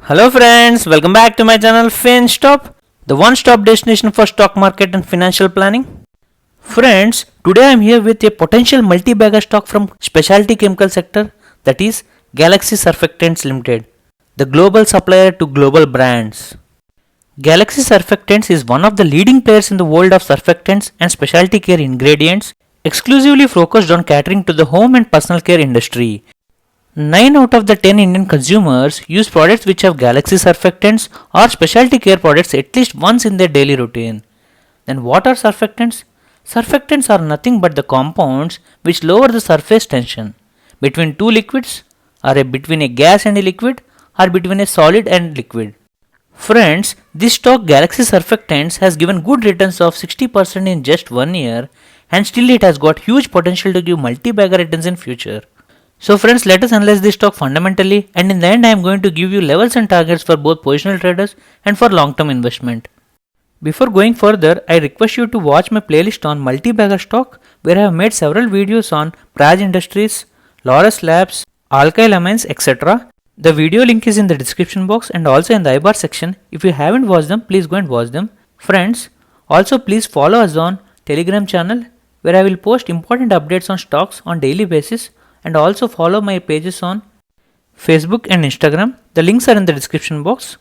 Hello friends, welcome back to my channel FinStop, the one-stop destination for stock market and financial planning. Friends, today I am here with a potential multi-bagger stock from specialty chemical sector, that is Galaxy Surfactants Limited, the global supplier to global brands. Galaxy Surfactants is one of the leading players in the world of surfactants and specialty care ingredients, exclusively focused on catering to the home and personal care industry. 9 out of the 10 Indian consumers use products which have Galaxy surfactants or specialty care products at least once in their daily routine. Then what are surfactants? Surfactants are nothing but the compounds which lower the surface tension between two liquids, or between a gas and a liquid, or between a solid and liquid. Friends, this stock Galaxy Surfactants has given good returns of 60% in just 1 year, and still it has got huge potential to give multi-bagger returns in future. So friends, let us analyze this stock fundamentally, and in the end I am going to give you levels and targets for both positional traders and for long-term investment. Before going further, I request you to watch my playlist on multi-bagger stock, where I have made several videos on Praj Industries, Laurus Labs, Alkyl Amines, etc. The video link is in the description box and also in the iBar section. If you haven't watched them, please go and watch them. Friends, also please follow us on Telegram channel, where I will post important updates on stocks on daily basis, and also follow my pages on Facebook and Instagram. The links are in the description box.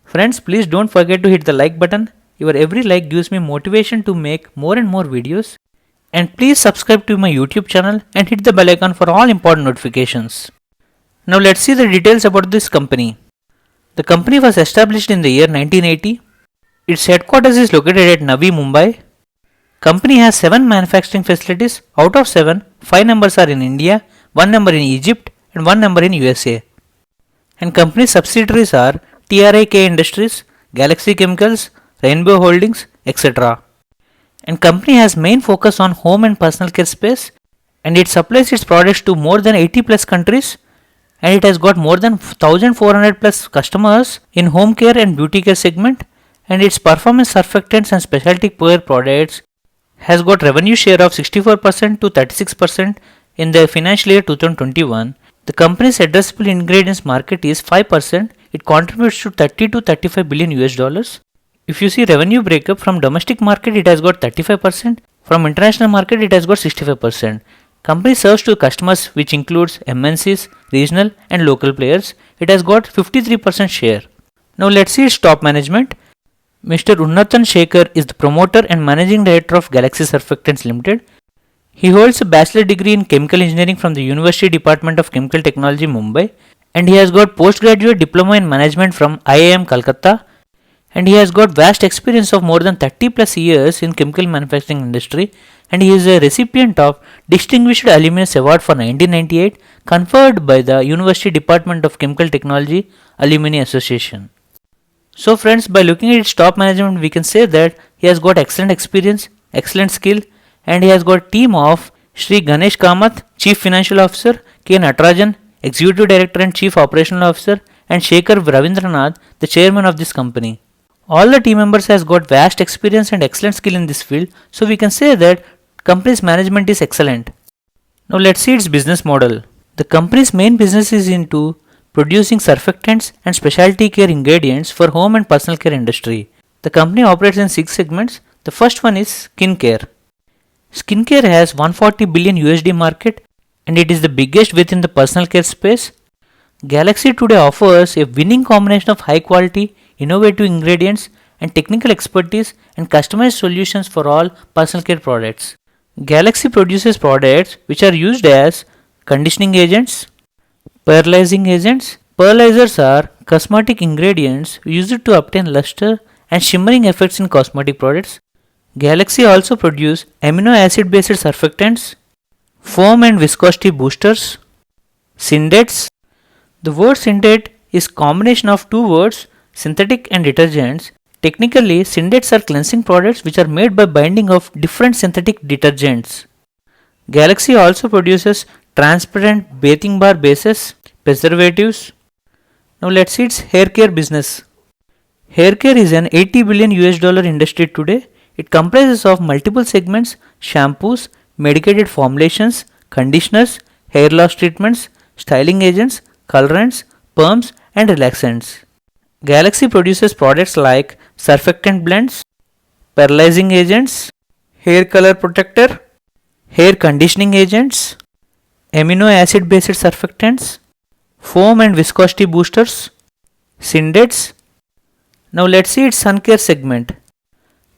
Friends, please don't forget to hit the like button. Your every like gives me motivation to make more and more videos. And please subscribe to my YouTube channel and hit the bell icon for all important notifications. Now let's see the details about this company. The company was established in the year 1980. Its headquarters is located at Navi, Mumbai. Company has 7 manufacturing facilities. Out of 7, 5 numbers are in India, 1 number in Egypt, and 1 number in USA. And company subsidiaries are TRIK Industries, Galaxy Chemicals, Rainbow Holdings, etc. And company has main focus on home and personal care space, and it supplies its products to more than 80 plus countries, and it has got more than 1400 plus customers in home care and beauty care segment, and its performance surfactants and specialty care products has got revenue share of 64% to 36% in the financial year 2021. The company's addressable ingredients market is 5%. It contributes to 30 to 35 billion US dollars. If you see revenue breakup, from domestic market it has got 35%, from international market it has got 65%. Company serves to customers which includes MNCs, regional and local players. It has got 53% share. Now let's see its top management. Mr. Unnatan Shekhar is the promoter and managing director of Galaxy Surfactants Limited. He holds a bachelor degree in chemical engineering from the University Department of Chemical Technology, Mumbai, and he has got postgraduate diploma in management from IIM Calcutta, and he has got vast experience of more than 30 plus years in chemical manufacturing industry, and he is a recipient of Distinguished Alumnus Award for 1998 conferred by the University Department of Chemical Technology Alumni Association. So friends, by looking at its top management, we can say that he has got excellent experience, excellent skill, and he has got team of Shri Ganesh Kamath, Chief Financial Officer, K. Natarajan, Executive Director and Chief Operational Officer, and Shekhar Ravindranath, the Chairman of this company. All the team members has got vast experience and excellent skill in this field, so we can say that company's management is excellent. Now let's see its business model. The company's main business is into producing surfactants and specialty care ingredients for home and personal care industry. The company operates in 6 segments. The first one is skincare. Skincare has 140 billion USD market, and it is the biggest within the personal care space. Galaxy today offers a winning combination of high quality, innovative ingredients and technical expertise and customized solutions for all personal care products. Galaxy produces products which are used as conditioning agents, pearlizing agents. Pearlizers are cosmetic ingredients used to obtain luster and shimmering effects in cosmetic products. Galaxy also produces amino acid based surfactants, foam and viscosity boosters, syndates. The word syndate is combination of 2 words, synthetic and detergents. Technically, syndates are cleansing products which are made by binding of different synthetic detergents. Galaxy also produces transparent bathing bar bases, preservatives. Now let's see its hair care business. Hair care is an 80 billion US dollar industry today. It comprises of multiple segments: shampoos, medicated formulations, conditioners, hair loss treatments, styling agents, colorants, perms and relaxants. Galaxy produces products like surfactant blends, paralyzing agents, hair color protector, hair conditioning agents, amino acid based surfactants, foam and viscosity boosters, syndates. Now let's see its sun care segment.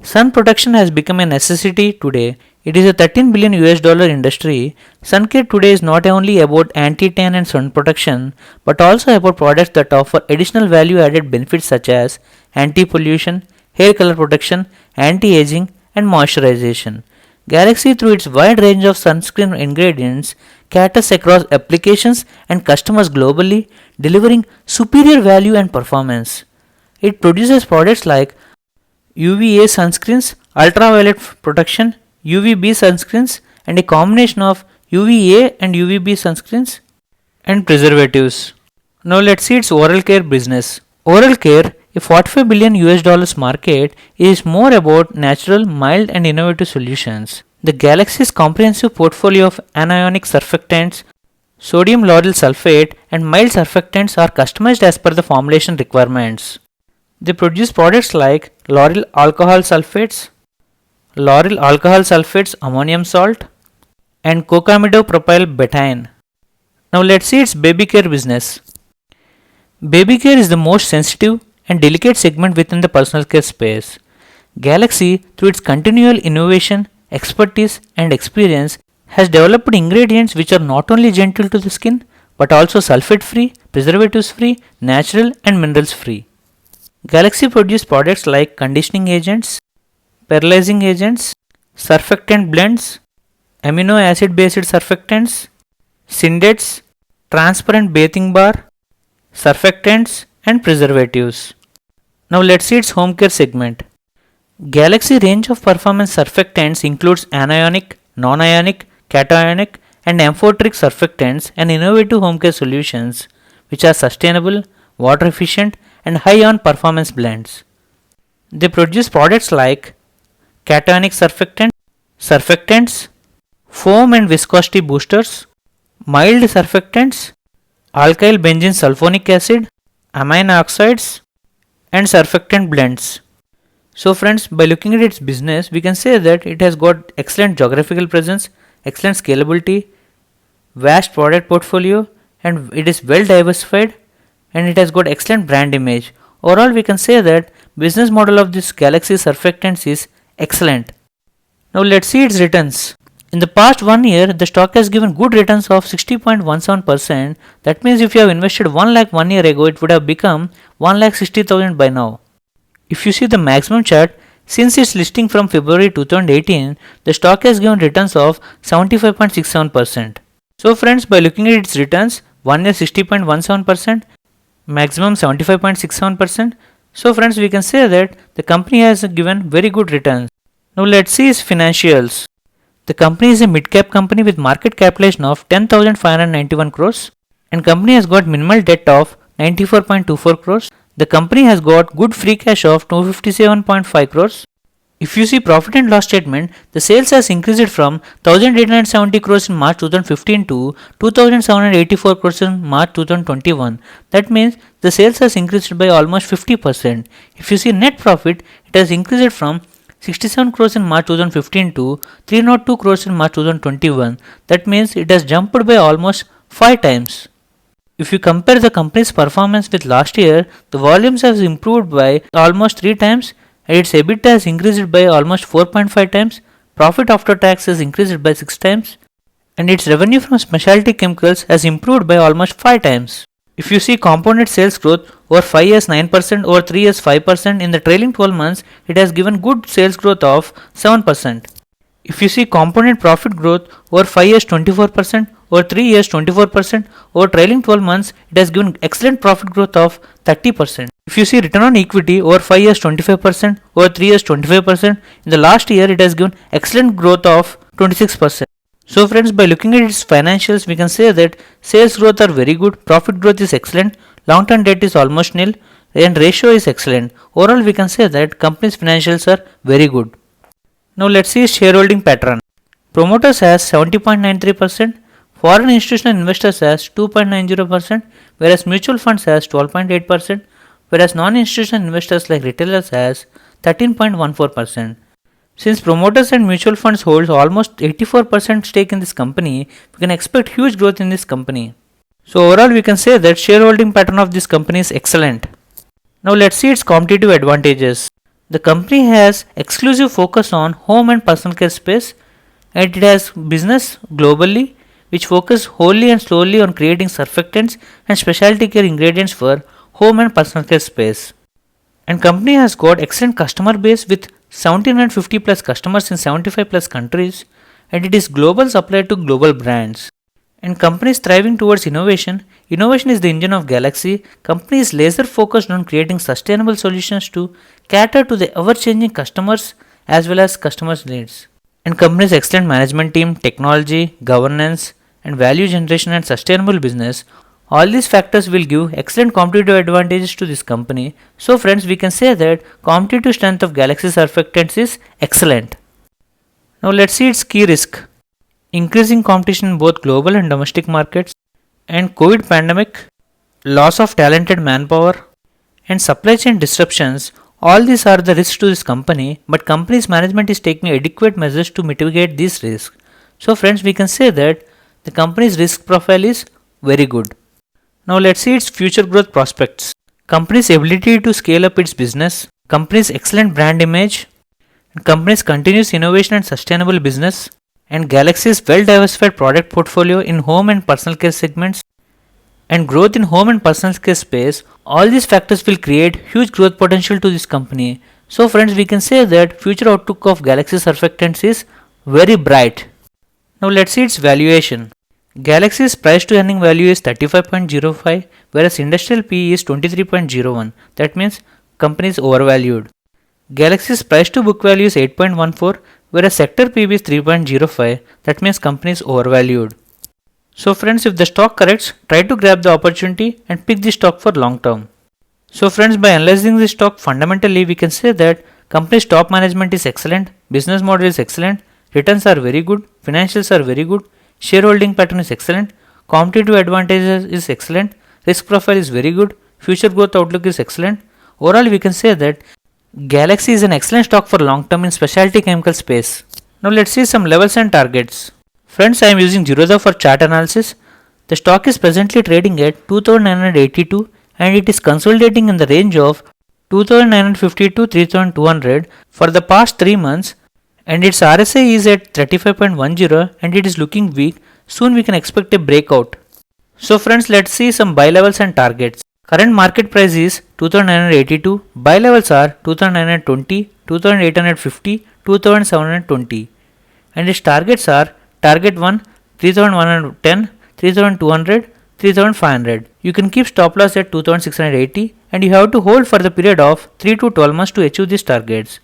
Sun protection has become a necessity today. It is a 13 billion US dollar industry. Sun care today is not only about anti-tan and sun protection, but also about products that offer additional value-added benefits such as anti-pollution, hair color protection, anti-aging, and moisturization. Galaxy, through its wide range of sunscreen ingredients, caters across applications and customers globally, delivering superior value and performance. It produces products like UVA sunscreens, ultraviolet protection, UVB sunscreens, and a combination of UVA and UVB sunscreens and preservatives. Now let's see its oral care business. Oral care, a 45 billion US dollars market, is more about natural, mild, and innovative solutions. The Galaxy's comprehensive portfolio of anionic surfactants, sodium lauryl sulfate, and mild surfactants are customized as per the formulation requirements. They produce products like lauryl alcohol sulfates, ammonium salt, and cocamidopropyl betaine. Now let's see its baby care business. Baby care is the most sensitive and delicate segment within the personal care space. Galaxy, through its continual innovation, expertise, and experience, has developed ingredients which are not only gentle to the skin but also sulfate free, preservatives free, natural, and minerals free. Galaxy produces products like conditioning agents, paralyzing agents, surfactant blends, amino acid based surfactants, syndates, transparent bathing bar, surfactants, and preservatives. Now let's see its home care segment. Galaxy range of performance surfactants includes anionic, non-ionic, cationic, and amphoteric surfactants and innovative home care solutions which are sustainable, water efficient, and high on performance blends. They produce products like cationic surfactants, foam and viscosity boosters, mild surfactants, alkyl benzene sulfonic acid, amine oxides, and surfactant blends. So friends, by looking at its business, we can say that it has got excellent geographical presence, excellent scalability, vast product portfolio, and it is well diversified, and it has got excellent brand image. Overall, we can say that business model of this Galaxy surfactants is excellent. Now let's see its returns. In the past 1 year, the stock has given good returns of 60.17%. That means if you have invested 1 lakh 1 year ago, it would have become 1,60,000 by now. If you see the maximum chart, since its listing from February 2018, the stock has given returns of 75.67%. So friends, by looking at its returns, 1 year 60.17%, maximum 75.67%. So friends, we can say that the company has given very good returns. Now let's see its financials. The company is a mid-cap company with market capitalization of 10,591 crores, and company has got minimal debt of 94.24 crores. The company has got good free cash of 257.5 crores. If you see profit and loss statement, the sales has increased from 1,870 crores in March 2015 to 2,784 crores in March 2021. That means the sales has increased by almost 50%. If you see net profit, it has increased from 67 crores in March 2015 to 302 crores in March 2021. That means it has jumped by almost 5 times. If you compare the company's performance with last year, the volumes have improved by almost 3 times, and its EBITDA has increased by almost 4.5 times, profit after tax has increased by 6 times, and its revenue from specialty chemicals has improved by almost 5 times. If you see compounded sales growth over 5 years 9%, over 3 years 5%, in the trailing 12 months, it has given good sales growth of 7%. If you see compounded profit growth over 5 years 24%, over 3 years 24%, over trailing 12 months, it has given excellent profit growth of 30%. If you see return on equity over 5 years 25%, over 3 years 25%, in the last year it has given excellent growth of 26%. So friends, by looking at its financials, we can say that sales growth are very good, profit growth is excellent, long term debt is almost nil, and ratio is excellent. Overall, we can say that company's financials are very good. Now let's see shareholding pattern. Promoters has 70.93%, Foreign institutional investors has 2.90%, whereas mutual funds has 12.8%, whereas non-institutional investors like retailers has 13.14%. Since promoters and mutual funds hold almost 84% stake in this company, we can expect huge growth in this company. So overall we can say that shareholding pattern of this company is excellent. Now let's see its competitive advantages. The company has exclusive focus on home and personal care space, and it has business globally which focus wholly and solely on creating surfactants and specialty care ingredients for home and personal care space. And company has got excellent customer base with 1750 plus customers in 75 plus countries, and it is global supplier to global brands. And company is thriving towards innovation. Innovation is the engine of Galaxy. Company is laser focused on creating sustainable solutions to cater to the ever changing customers as well as customers' needs. And company's excellent management team, technology, governance, and value generation and sustainable business, all these factors will give excellent competitive advantages to this company. So friends, we can say that competitive strength of Galaxy Surfactants is excellent. Now let's see its key risk. Increasing competition in both global and domestic markets, and COVID pandemic, loss of talented manpower, and supply chain disruptions. All these are the risks to this company, but company's management is taking adequate measures to mitigate these risks. So friends, we can say that the company's risk profile is very good. Now let's see its future growth prospects. Company's ability to scale up its business, company's excellent brand image, and company's continuous innovation and sustainable business, and Galaxy's well diversified product portfolio in home and personal care segments, and growth in home and personal care space. All these factors will create huge growth potential to this company. So friends, we can say that future outlook of Galaxy Surfactants is very bright. Now let's see its valuation. Galaxy's price to earning value is 35.05, whereas industrial PE is 23.01. That means company is overvalued. Galaxy's price to book value is 8.14, whereas sector PB is 3.05. That means company is overvalued. So friends, if the stock corrects, try to grab the opportunity and pick the stock for long term. So friends, by analyzing the stock fundamentally, we can say that company's top management is excellent, business model is excellent, returns are very good, financials are very good, shareholding pattern is excellent, competitive advantages is excellent, risk profile is very good, future growth outlook is excellent. Overall, we can say that Galaxy is an excellent stock for long term in specialty chemical space. Now let's see some levels and targets. Friends, I am using Zerodha for chart analysis. The stock is presently trading at 2982 and it is consolidating in the range of 2950 to 3200 for the past 3 months, and its RSI is at 35.10 and it is looking weak. Soon we can expect a breakout. So friends, let's see some buy levels and targets. Current market price is 2982, buy levels are 2920, 2850, 2720, and its targets are target 1 3110, 3200, 3500. You can keep stop loss at 2680 and you have to hold for the period of 3 to 12 months to achieve these targets.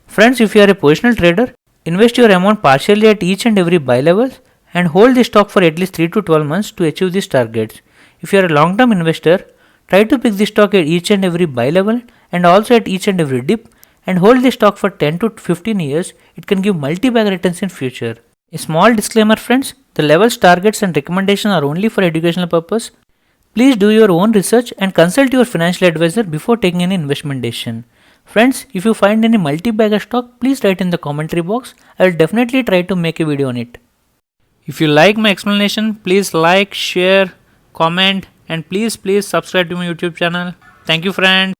Friends, if you are a positional trader, invest your amount partially at each and every buy level and hold the stock for at least 3 to 12 months to achieve these targets. If you are a long term investor, try to pick the stock at each and every buy level and also at each and every dip and hold the stock for 10 to 15 years. It can give multi-bag returns in future. A small disclaimer friends, the levels, targets and recommendations are only for educational purpose. Please do your own research and consult your financial advisor before taking any investment decision. Friends, if you find any multi-bagger stock, please write in the commentary box. I will definitely try to make a video on it. If you like my explanation, please like, share, comment, and please subscribe to my YouTube channel. Thank you friends.